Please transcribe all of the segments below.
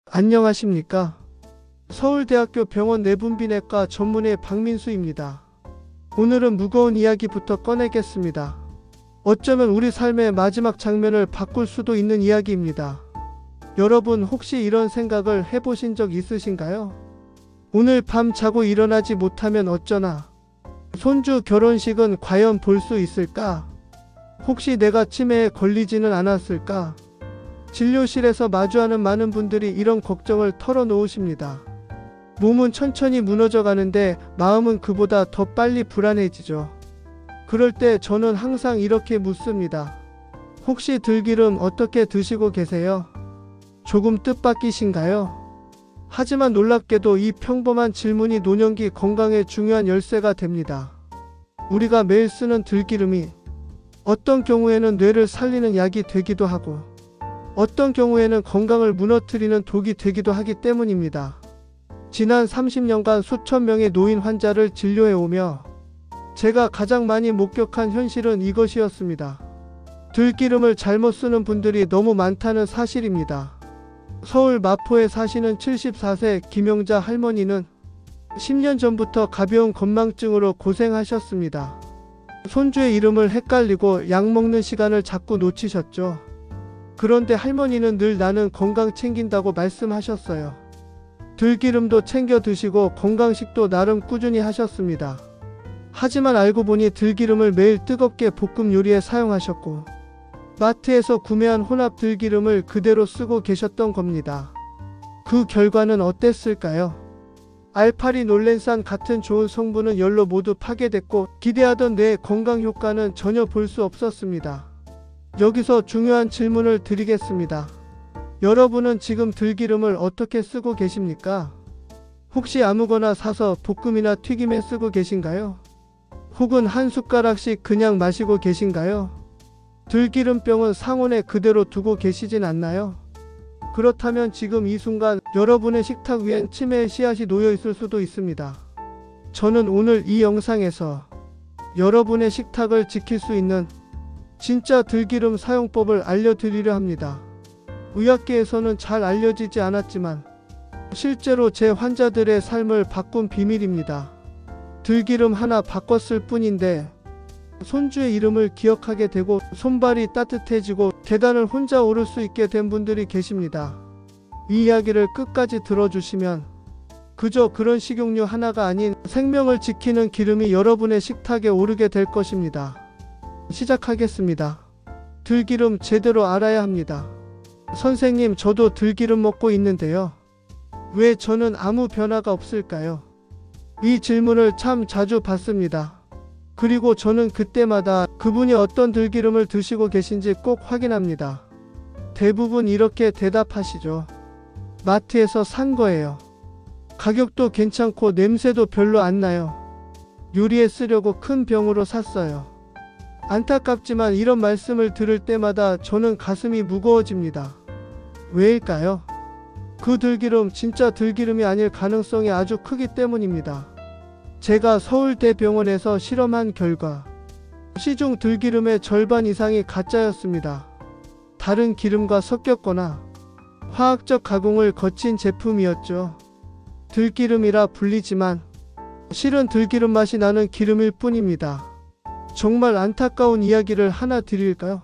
안녕하십니까? 서울대학교 병원 내분비내과 전문의 박민수입니다. 오늘은 무거운 이야기부터 꺼내겠습니다. 어쩌면 우리 삶의 마지막 장면을 바꿀 수도 있는 이야기입니다. 여러분 혹시 이런 생각을 해보신 적 있으신가요? 오늘 밤 자고 일어나지 못하면 어쩌나? 손주 결혼식은 과연 볼 수 있을까? 혹시 내가 치매에 걸리지는 않았을까? 진료실에서 마주하는 많은 분들이 이런 걱정을 털어놓으십니다. 몸은 천천히 무너져 가는데 마음은 그보다 더 빨리 불안해지죠. 그럴 때 저는 항상 이렇게 묻습니다. 혹시 들기름 어떻게 드시고 계세요? 조금 뜻밖이신가요? 하지만 놀랍게도 이 평범한 질문이 노년기 건강에 중요한 열쇠가 됩니다. 우리가 매일 쓰는 들기름이 어떤 경우에는 뇌를 살리는 약이 되기도 하고 어떤 경우에는 건강을 무너뜨리는 독이 되기도 하기 때문입니다. 지난 30년간 수천 명의 노인 환자를 진료해오며 제가 가장 많이 목격한 현실은 이것이었습니다. 들기름을 잘못 쓰는 분들이 너무 많다는 사실입니다. 서울 마포에 사시는 74세 김영자 할머니는 10년 전부터 가벼운 건망증으로 고생하셨습니다. 손주의 이름을 헷갈리고 약 먹는 시간을 자꾸 놓치셨죠. 그런데 할머니는 늘 나는 건강 챙긴다고 말씀하셨어요. 들기름도 챙겨 드시고 건강식도 나름 꾸준히 하셨습니다. 하지만 알고 보니 들기름을 매일 뜨겁게 볶음 요리에 사용하셨고 마트에서 구매한 혼합 들기름을 그대로 쓰고 계셨던 겁니다. 그 결과는 어땠을까요? 알파리놀렌산 같은 좋은 성분은 열로 모두 파괴됐고 기대하던 뇌의 건강 효과는 전혀 볼 수 없었습니다. 여기서 중요한 질문을 드리겠습니다. 여러분은 지금 들기름을 어떻게 쓰고 계십니까? 혹시 아무거나 사서 볶음이나 튀김에 쓰고 계신가요? 혹은 한 숟가락씩 그냥 마시고 계신가요? 들기름병은 상온에 그대로 두고 계시진 않나요? 그렇다면 지금 이 순간 여러분의 식탁 위엔 치매의 씨앗이 놓여 있을 수도 있습니다. 저는 오늘 이 영상에서 여러분의 식탁을 지킬 수 있는 진짜 들기름 사용법을 알려드리려 합니다. 의학계에서는 잘 알려지지 않았지만 실제로 제 환자들의 삶을 바꾼 비밀입니다. 들기름 하나 바꿨을 뿐인데 손주의 이름을 기억하게 되고 손발이 따뜻해지고 계단을 혼자 오를 수 있게 된 분들이 계십니다. 이 이야기를 끝까지 들어주시면 그저 그런 식용유 하나가 아닌 생명을 지키는 기름이 여러분의 식탁에 오르게 될 것입니다. 시작하겠습니다. 들기름 제대로 알아야 합니다. 선생님, 저도 들기름 먹고 있는데요. 왜 저는 아무 변화가 없을까요? 이 질문을 참 자주 받습니다. 그리고 저는 그때마다 그분이 어떤 들기름을 드시고 계신지 꼭 확인합니다. 대부분 이렇게 대답하시죠. 마트에서 산 거예요. 가격도 괜찮고 냄새도 별로 안 나요. 요리에 쓰려고 큰 병으로 샀어요. 안타깝지만 이런 말씀을 들을 때마다 저는 가슴이 무거워집니다. 왜일까요? 그 들기름 진짜 들기름이 아닐 가능성이 아주 크기 때문입니다. 제가 서울대병원에서 실험한 결과 시중 들기름의 절반 이상이 가짜였습니다. 다른 기름과 섞였거나 화학적 가공을 거친 제품이었죠. 들기름이라 불리지만 실은 들기름 맛이 나는 기름일 뿐입니다. 정말 안타까운 이야기를 하나 드릴까요?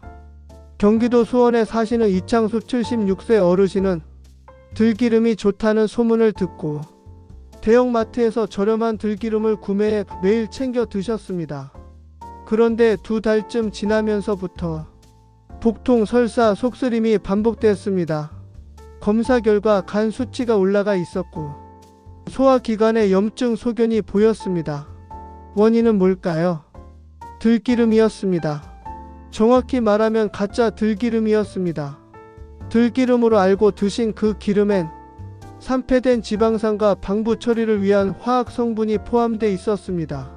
경기도 수원에 사시는 이창수 76세 어르신은 들기름이 좋다는 소문을 듣고 대형마트에서 저렴한 들기름을 구매해 매일 챙겨 드셨습니다. 그런데 2달쯤 지나면서부터 복통, 설사, 속쓰림이 반복됐습니다. 검사 결과 간 수치가 올라가 있었고 소화기관에 염증 소견이 보였습니다. 원인은 뭘까요? 들기름이었습니다. 정확히 말하면 가짜 들기름이었습니다. 들기름으로 알고 드신 그 기름엔 산패된 지방산과 방부 처리를 위한 화학 성분이 포함되어 있었습니다.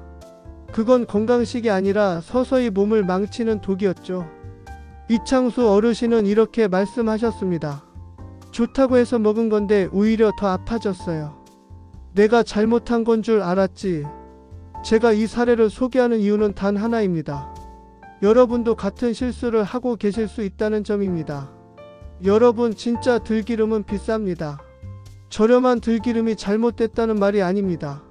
그건 건강식이 아니라 서서히 몸을 망치는 독이었죠. 이창수 어르신은 이렇게 말씀하셨습니다. 좋다고 해서 먹은 건데 오히려 더 아파졌어요. 내가 잘못한 건 줄 알았지. 제가 이 사례를 소개하는 이유는 단 하나입니다. 여러분도 같은 실수를 하고 계실 수 있다는 점입니다. 여러분, 진짜 들기름은 비쌉니다. 저렴한 들기름이 잘못됐다는 말이 아닙니다.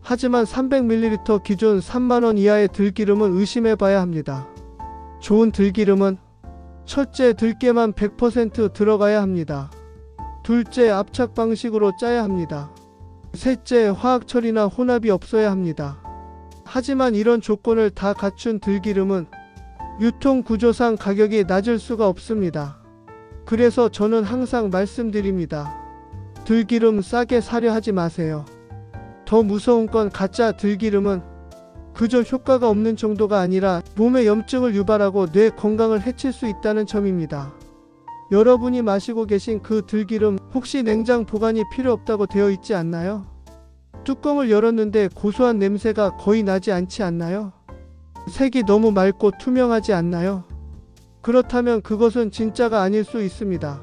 하지만 300ml 기준 3만원 이하의 들기름은 의심해봐야 합니다. 좋은 들기름은 첫째, 들깨만 100% 들어가야 합니다. 둘째, 압착 방식으로 짜야 합니다. 셋째, 화학 처리나 혼합이 없어야 합니다. 하지만 이런 조건을 다 갖춘 들기름은 유통 구조상 가격이 낮을 수가 없습니다. 그래서 저는 항상 말씀드립니다. 들기름 싸게 사려 하지 마세요. 더 무서운 건 가짜 들기름은 그저 효과가 없는 정도가 아니라 몸에 염증을 유발하고 뇌 건강을 해칠 수 있다는 점입니다. 여러분이 마시고 계신 그 들기름 혹시 냉장 보관이 필요 없다고 되어 있지 않나요? 뚜껑을 열었는데 고소한 냄새가 거의 나지 않지 않나요? 색이 너무 맑고 투명하지 않나요? 그렇다면 그것은 진짜가 아닐 수 있습니다.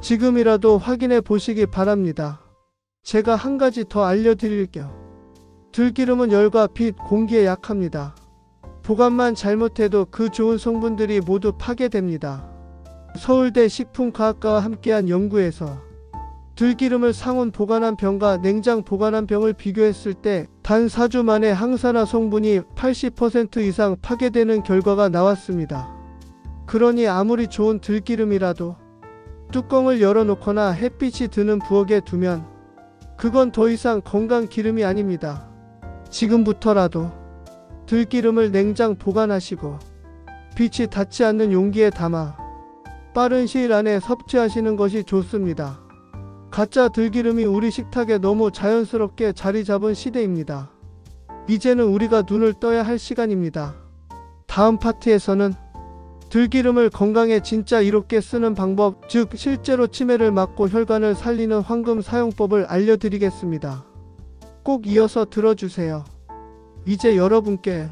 지금이라도 확인해 보시기 바랍니다. 제가 한 가지 더 알려드릴게요. 들기름은 열과 빛, 공기에 약합니다. 보관만 잘못해도 그 좋은 성분들이 모두 파괴됩니다. 서울대 식품과학과와 함께한 연구에서 들기름을 상온 보관한 병과 냉장 보관한 병을 비교했을 때 단 4주 만에 항산화 성분이 80% 이상 파괴되는 결과가 나왔습니다. 그러니 아무리 좋은 들기름이라도 뚜껑을 열어놓거나 햇빛이 드는 부엌에 두면 그건 더 이상 건강 기름이 아닙니다. 지금부터라도 들기름을 냉장 보관하시고 빛이 닿지 않는 용기에 담아 빠른 시일 안에 섭취하시는 것이 좋습니다. 가짜 들기름이 우리 식탁에 너무 자연스럽게 자리 잡은 시대입니다. 이제는 우리가 눈을 떠야 할 시간입니다. 다음 파트에서는 들기름을 건강에 진짜 이롭게 쓰는 방법, 즉 실제로 치매를 막고 혈관을 살리는 황금 사용법을 알려드리겠습니다. 꼭 이어서 들어주세요. 이제 여러분께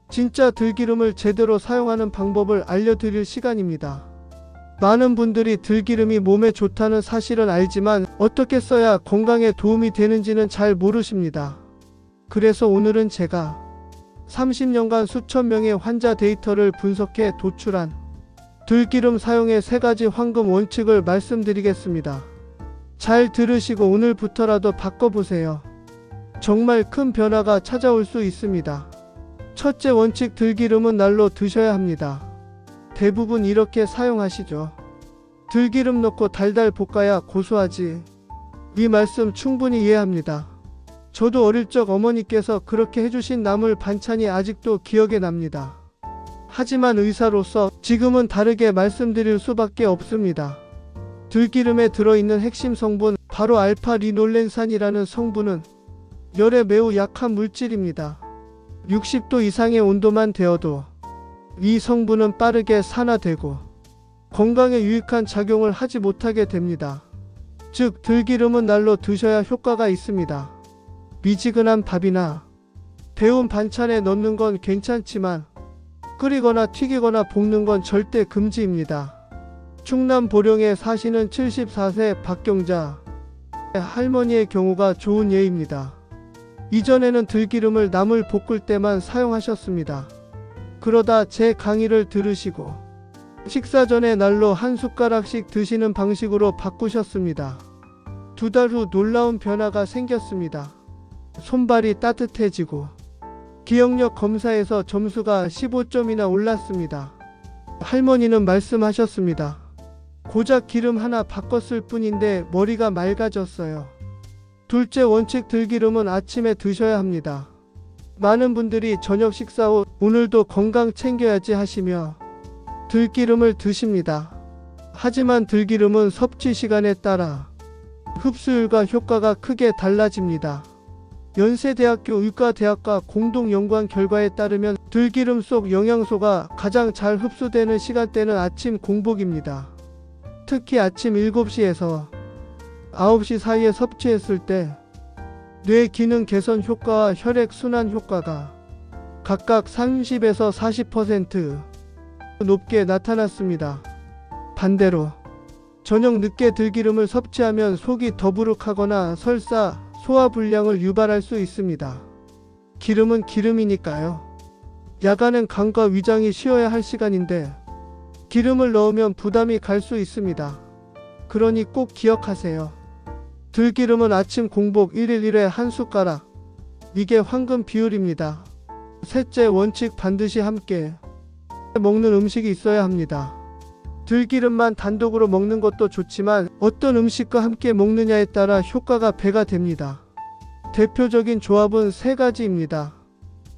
진짜 들기름을 제대로 사용하는 방법을 알려드릴 시간입니다. 많은 분들이 들기름이 몸에 좋다는 사실은 알지만 어떻게 써야 건강에 도움이 되는지는 잘 모르십니다. 그래서 오늘은 제가 30년간 수천 명의 환자 데이터를 분석해 도출한 들기름 사용의 3가지 황금 원칙을 말씀드리겠습니다. 잘 들으시고 오늘부터라도 바꿔보세요. 정말 큰 변화가 찾아올 수 있습니다. 첫째 원칙, 들기름은 날로 드셔야 합니다. 대부분 이렇게 사용하시죠. 들기름 넣고 달달 볶아야 고소하지. 이 말씀 충분히 이해합니다. 저도 어릴 적 어머니께서 그렇게 해주신 나물 반찬이 아직도 기억에 납니다. 하지만 의사로서 지금은 다르게 말씀드릴 수밖에 없습니다. 들기름에 들어있는 핵심 성분, 바로 알파-리놀렌산이라는 성분은 열에 매우 약한 물질입니다. 60도 이상의 온도만 되어도 이 성분은 빠르게 산화되고 건강에 유익한 작용을 하지 못하게 됩니다. 즉 들기름은 날로 드셔야 효과가 있습니다. 미지근한 밥이나 데운 반찬에 넣는 건 괜찮지만 끓이거나 튀기거나 볶는 건 절대 금지입니다. 충남 보령에 사시는 74세 박경자 할머니의 경우가 좋은 예입니다. 이전에는 들기름을 나물 볶을 때만 사용하셨습니다. 그러다 제 강의를 들으시고 식사 전에 날로 한 숟가락씩 드시는 방식으로 바꾸셨습니다. 2달 후 놀라운 변화가 생겼습니다. 손발이 따뜻해지고 기억력 검사에서 점수가 15점이나 올랐습니다. 할머니는 말씀하셨습니다. 고작 기름 하나 바꿨을 뿐인데 머리가 맑아졌어요. 둘째 원칙, 들기름은 아침에 드셔야 합니다. 많은 분들이 저녁 식사 후 오늘도 건강 챙겨야지 하시며 들기름을 드십니다. 하지만 들기름은 섭취 시간에 따라 흡수율과 효과가 크게 달라집니다. 연세대학교 의과대학과 공동 연구한 결과에 따르면 들기름 속 영양소가 가장 잘 흡수되는 시간대는 아침 공복입니다. 특히 아침 7시에서 9시 사이에 섭취했을 때 뇌 기능 개선 효과와 혈액 순환 효과가 각각 30에서 40% 높게 나타났습니다. 반대로 저녁 늦게 들기름을 섭취하면 속이 더부룩하거나 설사, 소화불량을 유발할 수 있습니다. 기름은 기름이니까요. 야간은 간과 위장이 쉬어야 할 시간인데 기름을 넣으면 부담이 갈 수 있습니다. 그러니 꼭 기억하세요. 들기름은 아침 공복 1일 1회 한 숟가락. 이게 황금 비율입니다. 셋째 원칙 반드시 함께 먹는 음식이 있어야 합니다. 들기름만 단독으로 먹는 것도 좋지만 어떤 음식과 함께 먹느냐에 따라 효과가 배가 됩니다. 대표적인 조합은 세 가지입니다.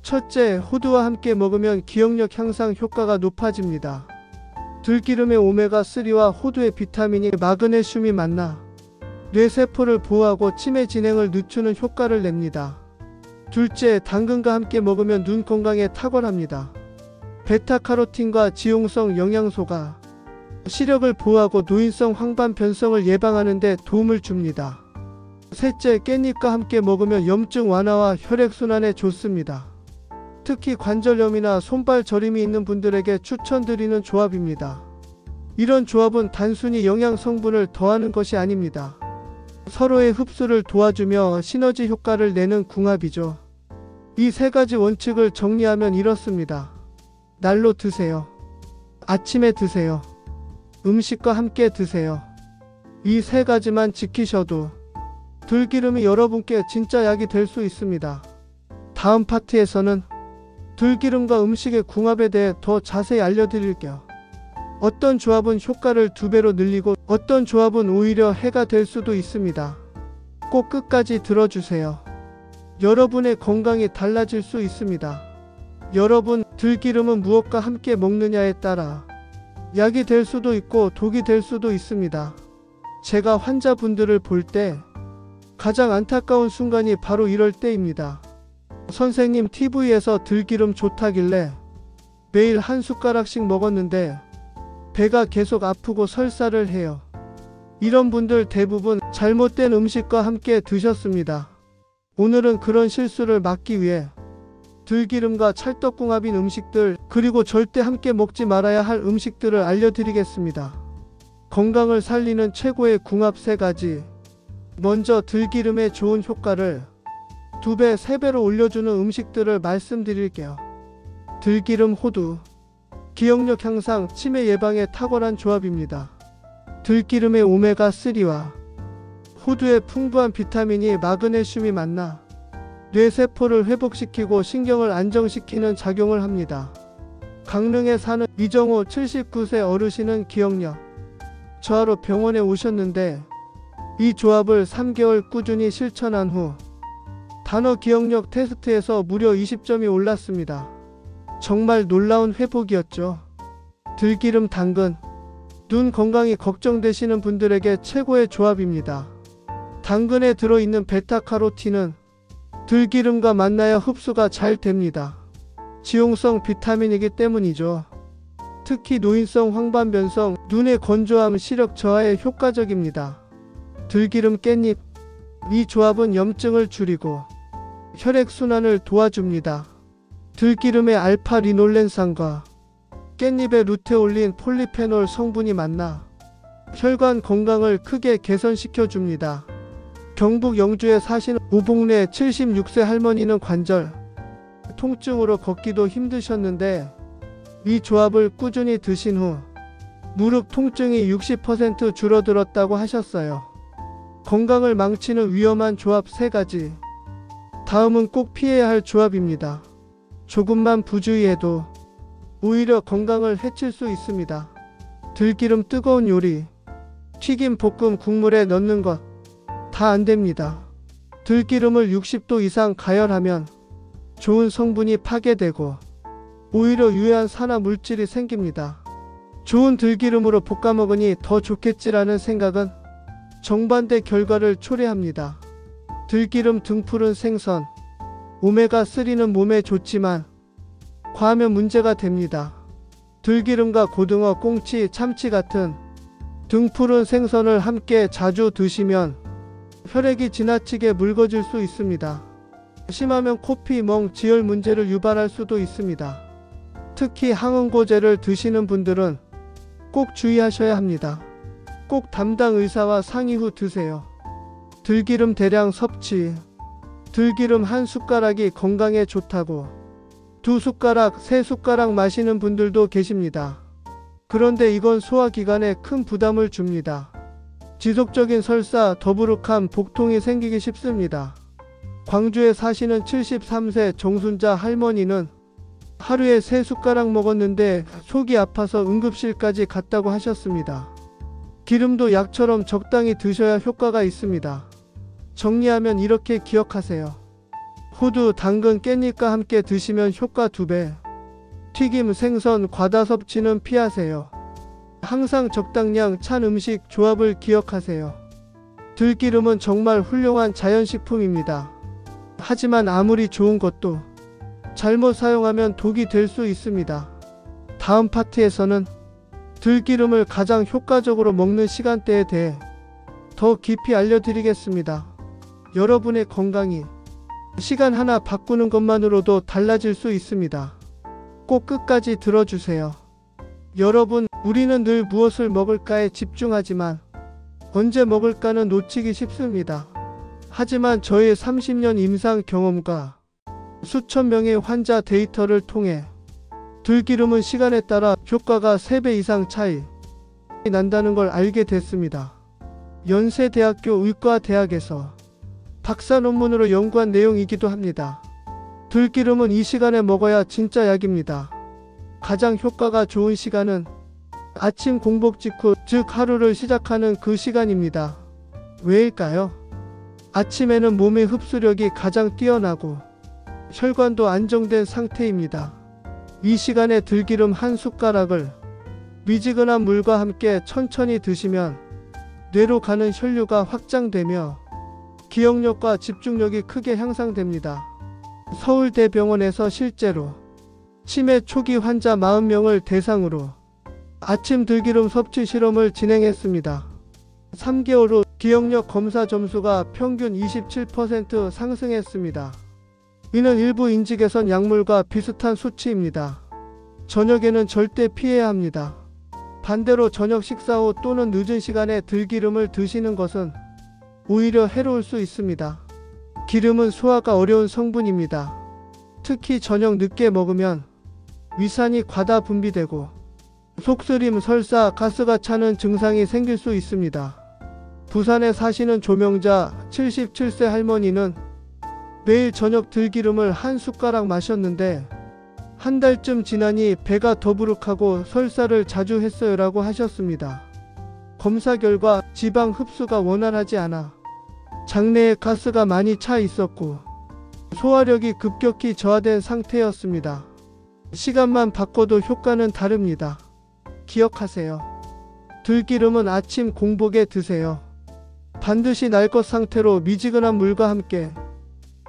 첫째, 호두와 함께 먹으면 기억력 향상 효과가 높아집니다. 들기름의 오메가3와 호두의 비타민이 마그네슘이 만나 뇌세포를 보호하고 치매 진행을 늦추는 효과를 냅니다. 둘째, 당근과 함께 먹으면 눈 건강에 탁월합니다. 베타카로틴과 지용성 영양소가 시력을 보호하고 노인성 황반 변성을 예방하는 데 도움을 줍니다. 셋째, 깻잎과 함께 먹으면 염증 완화와 혈액순환에 좋습니다. 특히 관절염이나 손발 저림이 있는 분들에게 추천드리는 조합입니다. 이런 조합은 단순히 영양 성분을 더하는 것이 아닙니다. 서로의 흡수를 도와주며 시너지 효과를 내는 궁합이죠. 이 세 가지 원칙을 정리하면 이렇습니다. 날로 드세요. 아침에 드세요. 음식과 함께 드세요. 이 세 가지만 지키셔도 들기름이 여러분께 진짜 약이 될 수 있습니다. 다음 파트에서는 들기름과 음식의 궁합에 대해 더 자세히 알려드릴게요. 어떤 조합은 효과를 2배로 늘리고 어떤 조합은 오히려 해가 될 수도 있습니다. 꼭 끝까지 들어주세요. 여러분의 건강이 달라질 수 있습니다. 여러분, 들기름은 무엇과 함께 먹느냐에 따라 약이 될 수도 있고 독이 될 수도 있습니다. 제가 환자분들을 볼 때 가장 안타까운 순간이 바로 이럴 때입니다. 선생님, TV에서 들기름 좋다길래 매일 한 숟가락씩 먹었는데 배가 계속 아프고 설사를 해요. 이런 분들 대부분 잘못된 음식과 함께 드셨습니다. 오늘은 그런 실수를 막기 위해 들기름과 찰떡궁합인 음식들, 그리고 절대 함께 먹지 말아야 할 음식들을 알려드리겠습니다. 건강을 살리는 최고의 궁합 3가지. 먼저 들기름의 좋은 효과를 2배, 3배로 올려주는 음식들을 말씀드릴게요. 들기름 호두. 기억력 향상, 치매 예방에 탁월한 조합입니다. 들기름의 오메가3와 호두의 풍부한 비타민이 마그네슘이 만나 뇌세포를 회복시키고 신경을 안정시키는 작용을 합니다. 강릉에 사는 이정호 79세 어르신은 기억력 저하로 병원에 오셨는데 이 조합을 3개월 꾸준히 실천한 후 단어 기억력 테스트에서 무려 20점이 올랐습니다. 정말 놀라운 회복이었죠. 들기름 당근. 눈 건강이 걱정되시는 분들에게 최고의 조합입니다. 당근에 들어있는 베타카로틴은 들기름과 만나야 흡수가 잘 됩니다. 지용성 비타민이기 때문이죠. 특히 노인성 황반변성, 눈의 건조함, 시력 저하에 효과적입니다. 들기름 깻잎. 이 조합은 염증을 줄이고 혈액순환을 도와줍니다. 들기름의 알파리놀렌산과 깻잎의 루테올린 폴리페놀 성분이 만나 혈관 건강을 크게 개선시켜 줍니다. 경북 영주에 사시는 오봉래 76세 할머니는 관절 통증으로 걷기도 힘드셨는데 이 조합을 꾸준히 드신 후 무릎 통증이 60% 줄어들었다고 하셨어요. 건강을 망치는 위험한 조합 3가지. 다음은 꼭 피해야 할 조합입니다. 조금만 부주의해도 오히려 건강을 해칠 수 있습니다. 들기름 뜨거운 요리, 튀김, 볶음, 국물에 넣는 것 다 안됩니다. 들기름을 60도 이상 가열하면 좋은 성분이 파괴되고 오히려 유해한 산화 물질이 생깁니다. 좋은 들기름으로 볶아 먹으니 더 좋겠지라는 생각은 정반대 결과를 초래합니다. 들기름 등푸른 생선, 오메가3는 몸에 좋지만 과하면 문제가 됩니다. 들기름과 고등어, 꽁치, 참치 같은 등푸른 생선을 함께 자주 드시면 혈액이 지나치게 묽어질 수 있습니다. 심하면 코피, 멍, 지혈 문제를 유발할 수도 있습니다. 특히 항응고제를 드시는 분들은 꼭 주의하셔야 합니다. 꼭 담당 의사와 상의 후 드세요. 들기름 대량 섭취. 들기름 한 숟가락이 건강에 좋다고 2숟가락, 3숟가락 마시는 분들도 계십니다. 그런데 이건 소화기관에 큰 부담을 줍니다. 지속적인 설사, 더부룩한 복통이 생기기 쉽습니다. 광주에 사시는 73세 정순자 할머니는 하루에 3숟가락 먹었는데 속이 아파서 응급실까지 갔다고 하셨습니다. 기름도 약처럼 적당히 드셔야 효과가 있습니다. 정리하면 이렇게 기억하세요. 호두, 당근, 깻잎과 함께 드시면 효과 2배. 튀김, 생선, 과다 섭취는 피하세요. 항상 적당량 찬 음식 조합을 기억하세요. 들기름은 정말 훌륭한 자연식품입니다. 하지만 아무리 좋은 것도 잘못 사용하면 독이 될 수 있습니다. 다음 파트에서는 들기름을 가장 효과적으로 먹는 시간대에 대해 더 깊이 알려드리겠습니다. 여러분의 건강이 시간 하나 바꾸는 것만으로도 달라질 수 있습니다. 꼭 끝까지 들어주세요. 여러분, 우리는 늘 무엇을 먹을까에 집중하지만 언제 먹을까는 놓치기 쉽습니다. 하지만 저의 30년 임상 경험과 수천 명의 환자 데이터를 통해 들기름은 시간에 따라 효과가 3배 이상 차이 난다는 걸 알게 됐습니다. 연세대학교 의과대학에서 박사 논문으로 연구한 내용이기도 합니다. 들기름은 이 시간에 먹어야 진짜 약입니다. 가장 효과가 좋은 시간은 아침 공복 직후, 즉 하루를 시작하는 그 시간입니다. 왜일까요? 아침에는 몸의 흡수력이 가장 뛰어나고 혈관도 안정된 상태입니다. 이 시간에 들기름 한 숟가락을 미지근한 물과 함께 천천히 드시면 뇌로 가는 혈류가 확장되며 기억력과 집중력이 크게 향상됩니다. 서울대병원에서 실제로 치매 초기 환자 40명을 대상으로 아침 들기름 섭취 실험을 진행했습니다. 3개월 후 기억력 검사 점수가 평균 27% 상승했습니다. 이는 일부 인지개선 약물과 비슷한 수치입니다. 저녁에는 절대 피해야 합니다. 반대로 저녁 식사 후 또는 늦은 시간에 들기름을 드시는 것은 오히려 해로울 수 있습니다. 기름은 소화가 어려운 성분입니다. 특히 저녁 늦게 먹으면 위산이 과다 분비되고 속쓰림, 설사, 가스가 차는 증상이 생길 수 있습니다. 부산에 사시는 조명자 77세 할머니는 매일 저녁 들기름을 한 숟가락 마셨는데 한 달쯤 지나니 배가 더부룩하고 설사를 자주 했어요 라고 하셨습니다. 검사 결과 지방 흡수가 원활하지 않아 장내에 가스가 많이 차 있었고 소화력이 급격히 저하된 상태였습니다. 시간만 바꿔도 효과는 다릅니다. 기억하세요. 들기름은 아침 공복에 드세요. 반드시 날 것 상태로 미지근한 물과 함께.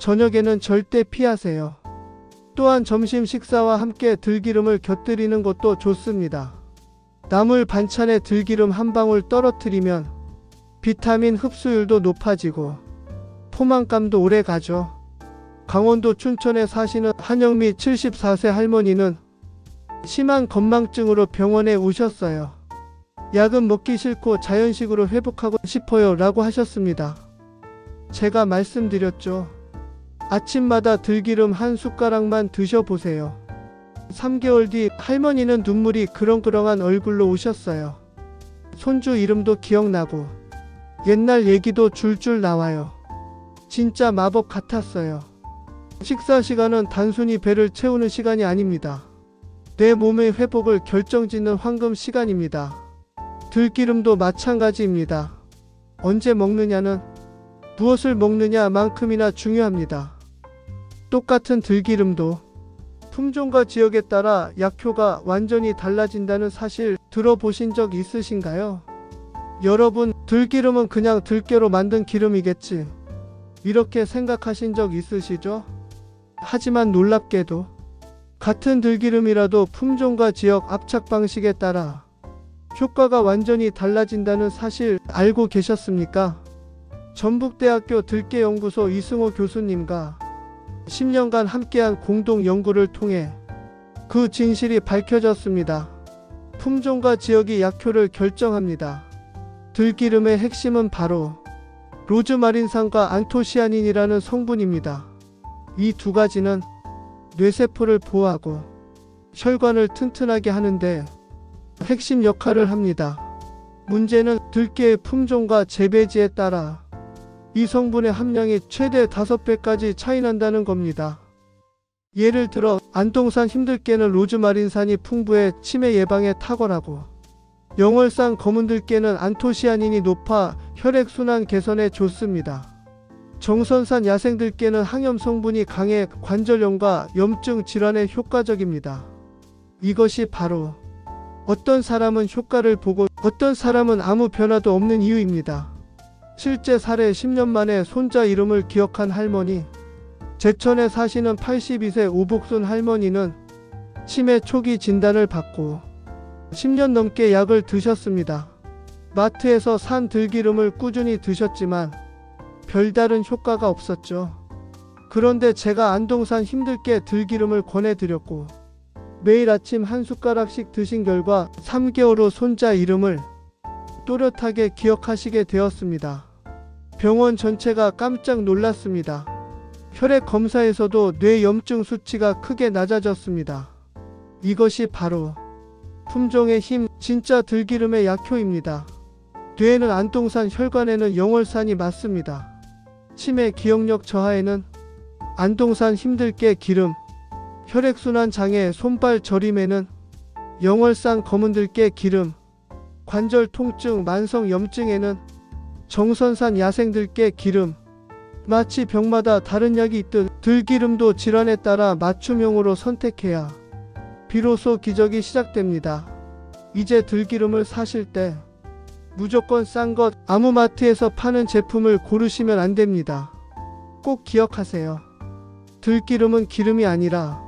저녁에는 절대 피하세요. 또한 점심 식사와 함께 들기름을 곁들이는 것도 좋습니다. 나물 반찬에 들기름 한 방울 떨어뜨리면 비타민 흡수율도 높아지고 포만감도 오래 가죠. 강원도 춘천에 사시는 한영미 74세 할머니는 심한 건망증으로 병원에 오셨어요. 약은 먹기 싫고 자연식으로 회복하고 싶어요 라고 하셨습니다. 제가 말씀드렸죠. 아침마다 들기름 한 숟가락만 드셔보세요. 3개월 뒤 할머니는 눈물이 그렁그렁한 얼굴로 오셨어요. 손주 이름도 기억나고 옛날 얘기도 줄줄 나와요. 진짜 마법 같았어요. 식사 시간은 단순히 배를 채우는 시간이 아닙니다. 내 몸의 회복을 결정짓는 황금 시간입니다. 들기름도 마찬가지입니다. 언제 먹느냐는 무엇을 먹느냐만큼이나 중요합니다. 똑같은 들기름도 품종과 지역에 따라 약효가 완전히 달라진다는 사실 들어보신 적 있으신가요? 여러분, 들기름은 그냥 들깨로 만든 기름이겠지, 이렇게 생각하신 적 있으시죠? 하지만 놀랍게도 같은 들기름이라도 품종과 지역 압착 방식에 따라 효과가 완전히 달라진다는 사실 알고 계셨습니까? 전북대학교 들깨연구소 이승호 교수님과 10년간 함께한 공동 연구를 통해 그 진실이 밝혀졌습니다. 품종과 지역이 약효를 결정합니다. 들기름의 핵심은 바로 로즈마린산과 안토시아닌이라는 성분입니다. 이 두 가지는 뇌세포를 보호하고 혈관을 튼튼하게 하는데 핵심 역할을 합니다. 문제는 들깨의 품종과 재배지에 따라 이 성분의 함량이 최대 5배까지 차이 난다는 겁니다. 예를 들어 안동산 힘들깨는 로즈마린산이 풍부해 치매 예방에 탁월하고, 영월산 검은들깨는 안토시아닌이 높아 혈액순환 개선에 좋습니다. 정선산 야생들깨는 항염 성분이 강해 관절염과 염증 질환에 효과적입니다. 이것이 바로 어떤 사람은 효과를 보고 어떤 사람은 아무 변화도 없는 이유입니다. 실제 사례 10년 만에 손자 이름을 기억한 할머니. 제천에 사시는 82세 오복순 할머니는 치매 초기 진단을 받고 10년 넘게 약을 드셨습니다. 마트에서 산 들기름을 꾸준히 드셨지만 별다른 효과가 없었죠. 그런데 제가 안동산 힘들게 들기름을 권해드렸고 매일 아침 한 숟가락씩 드신 결과 3개월 후 손자 이름을 또렷하게 기억하시게 되었습니다. 병원 전체가 깜짝 놀랐습니다. 혈액 검사에서도 뇌 염증 수치가 크게 낮아졌습니다. 이것이 바로 품종의 힘, 진짜 들기름의 약효입니다. 뇌에는 안동산, 혈관에는 영월산이 맞습니다. 치매 기억력 저하에는 안동산 힘들게 기름, 혈액순환 장애, 손발 저림에는 영월산 검은들깨 기름, 관절 통증, 만성 염증에는 정선산 야생들깨 기름. 마치 병마다 다른 약이 있듯 들기름도 질환에 따라 맞춤형으로 선택해야 비로소 기적이 시작됩니다. 이제 들기름을 사실 때 무조건 싼 것, 아무 마트에서 파는 제품을 고르시면 안 됩니다. 꼭 기억하세요. 들기름은 기름이 아니라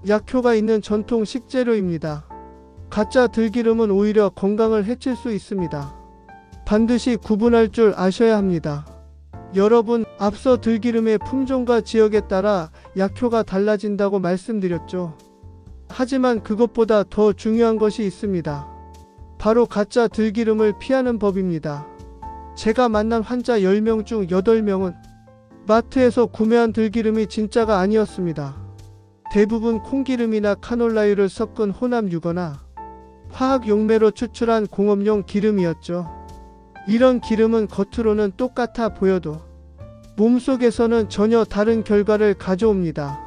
약효가 있는 전통 식재료입니다. 가짜 들기름은 오히려 건강을 해칠 수 있습니다. 반드시 구분할 줄 아셔야 합니다. 여러분, 앞서 들기름의 품종과 지역에 따라 약효가 달라진다고 말씀드렸죠. 하지만 그것보다 더 중요한 것이 있습니다. 바로 가짜 들기름을 피하는 법입니다. 제가 만난 환자 10명 중 8명은 마트에서 구매한 들기름이 진짜가 아니었습니다. 대부분 콩기름이나 카놀라유를 섞은 혼합유거나 화학 용매로 추출한 공업용 기름이었죠. 이런 기름은 겉으로는 똑같아 보여도 몸속에서는 전혀 다른 결과를 가져옵니다.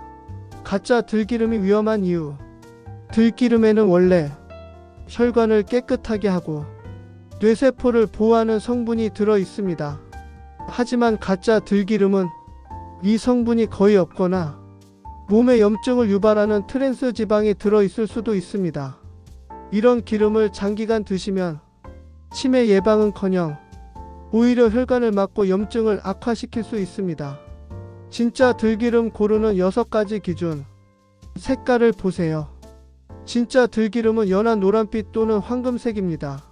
가짜 들기름이 위험한 이유. 들기름에는 원래 혈관을 깨끗하게 하고 뇌세포를 보호하는 성분이 들어 있습니다. 하지만 가짜 들기름은 이 성분이 거의 없거나 몸에 염증을 유발하는 트랜스 지방이 들어 있을 수도 있습니다. 이런 기름을 장기간 드시면 치매 예방은커녕 오히려 혈관을 막고 염증을 악화시킬 수 있습니다. 진짜 들기름 고르는 6가지 기준. 색깔을 보세요. 진짜 들기름은 연한 노란빛 또는 황금색입니다.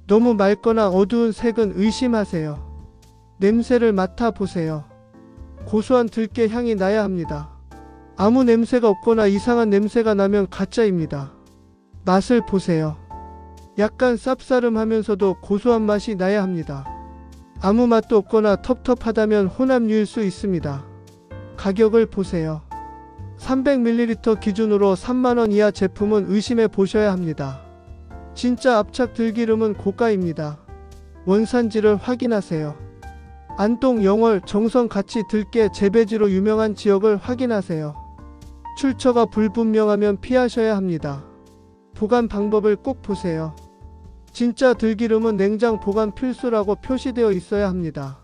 너무 맑거나 어두운 색은 의심하세요. 냄새를 맡아보세요. 고소한 들깨 향이 나야 합니다. 아무 냄새가 없거나 이상한 냄새가 나면 가짜입니다. 맛을 보세요. 약간 쌉싸름하면서도 고소한 맛이 나야 합니다. 아무 맛도 없거나 텁텁하다면 혼합유일 수 있습니다. 가격을 보세요. 300ml 기준으로 3만원 이하 제품은 의심해 보셔야 합니다. 진짜 압착 들기름은 고가입니다. 원산지를 확인하세요. 안동, 영월, 정선 같이 들깨 재배지로 유명한 지역을 확인하세요. 출처가 불분명하면 피하셔야 합니다. 보관 방법을 꼭 보세요. 진짜 들기름은 냉장 보관 필수라고 표시되어 있어야 합니다.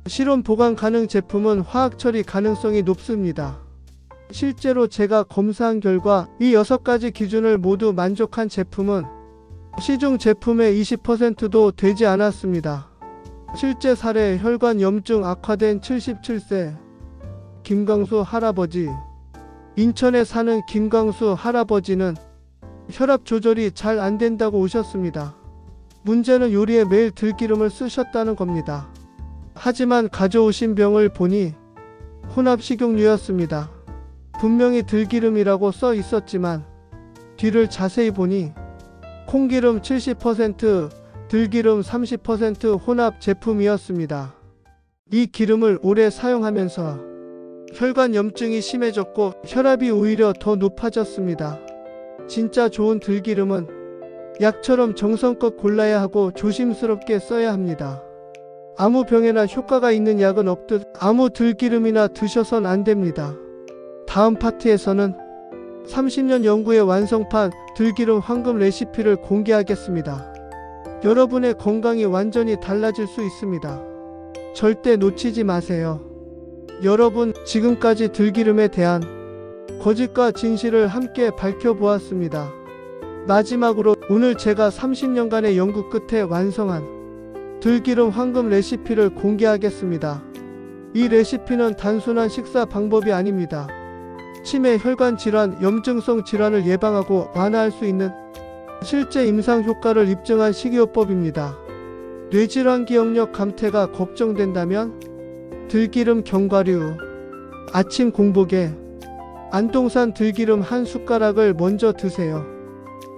실온 보관 가능 제품은 화학 처리 가능성이 높습니다. 실제로 제가 검사한 결과 이 6가지 기준을 모두 만족한 제품은 시중 제품의 20%도 되지 않았습니다. 실제 사례 혈관 염증 악화된 77세 김광수 할아버지. 인천에 사는 김광수 할아버지는 혈압 조절이 잘 안 된다고 오셨습니다. 문제는 요리에 매일 들기름을 쓰셨다는 겁니다. 하지만 가져오신 병을 보니 혼합 식용유였습니다. 분명히 들기름이라고 써 있었지만 뒤를 자세히 보니 콩기름 70%, 들기름 30% 혼합 제품이었습니다. 이 기름을 오래 사용하면서 혈관 염증이 심해졌고 혈압이 오히려 더 높아졌습니다. 진짜 좋은 들기름은 약처럼 정성껏 골라야 하고 조심스럽게 써야 합니다. 아무 병에나 효과가 있는 약은 없듯 아무 들기름이나 드셔선 안 됩니다. 다음 파트에서는 30년 연구의 완성판 들기름 황금 레시피를 공개하겠습니다. 여러분의 건강이 완전히 달라질 수 있습니다. 절대 놓치지 마세요. 여러분, 지금까지 들기름에 대한 거짓과 진실을 함께 밝혀보았습니다. 마지막으로 오늘 제가 30년간의 연구 끝에 완성한 들기름 황금 레시피를 공개하겠습니다. 이 레시피는 단순한 식사 방법이 아닙니다. 치매, 혈관 질환, 염증성 질환을 예방하고 완화할 수 있는 실제 임상 효과를 입증한 식이요법입니다. 뇌질환, 기억력 감퇴가 걱정된다면 들기름 견과류, 아침 공복에 안동산 들기름 한 숟가락을 먼저 드세요.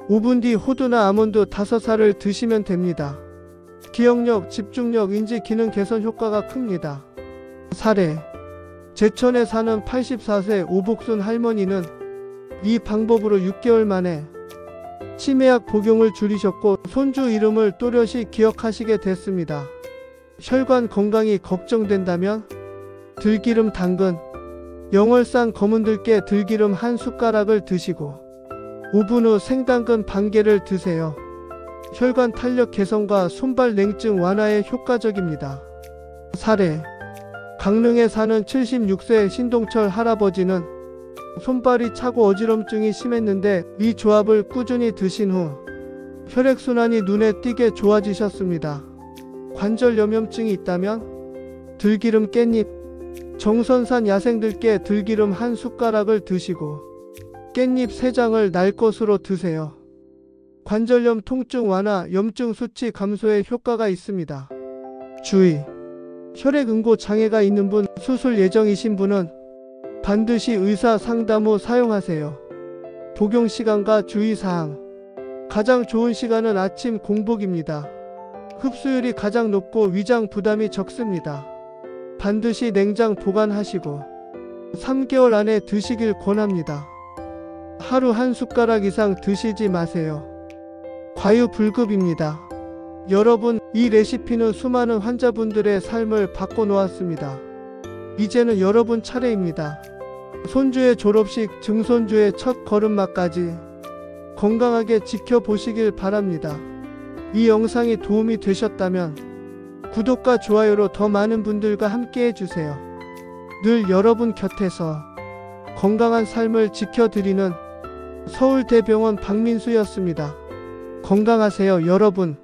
5분 뒤 호두나 아몬드 5알을 드시면 됩니다. 기억력, 집중력, 인지 기능 개선 효과가 큽니다. 사례: 제천에 사는 84세 오복순 할머니는 이 방법으로 6개월 만에 치매약 복용을 줄이셨고 손주 이름을 또렷이 기억하시게 됐습니다. 혈관 건강이 걱정된다면 들기름, 당근, 영월산 검은 들깨 들기름 한 숟가락을 드시고 5분 후 생당근 반 개를 드세요. 혈관 탄력 개선과 손발 냉증 완화에 효과적입니다. 사례: 강릉에 사는 76세 신동철 할아버지는 손발이 차고 어지럼증이 심했는데 이 조합을 꾸준히 드신 후 혈액순환이 눈에 띄게 좋아지셨습니다. 관절 염염증이 있다면 들기름, 깻잎, 정선산 야생들깨 들기름 한 숟가락을 드시고 깻잎 3장을 날 것으로 드세요. 관절염, 통증 완화, 염증 수치 감소에 효과가 있습니다. 주의: 혈액응고 장애가 있는 분, 수술 예정이신 분은 반드시 의사 상담 후 사용하세요. 복용 시간과 주의사항: 가장 좋은 시간은 아침 공복입니다. 흡수율이 가장 높고 위장 부담이 적습니다. 반드시 냉장 보관하시고 3개월 안에 드시길 권합니다. 하루 한 숟가락 이상 드시지 마세요. 과유불급입니다. 여러분, 이 레시피는 수많은 환자분들의 삶을 바꿔놓았습니다. 이제는 여러분 차례입니다. 손주의 졸업식, 증손주의 첫 걸음마까지 건강하게 지켜보시길 바랍니다. 이 영상이 도움이 되셨다면 구독과 좋아요로 더 많은 분들과 함께 해주세요. 늘 여러분 곁에서 건강한 삶을 지켜드리는 서울대병원 박민수였습니다. 건강하세요, 여러분.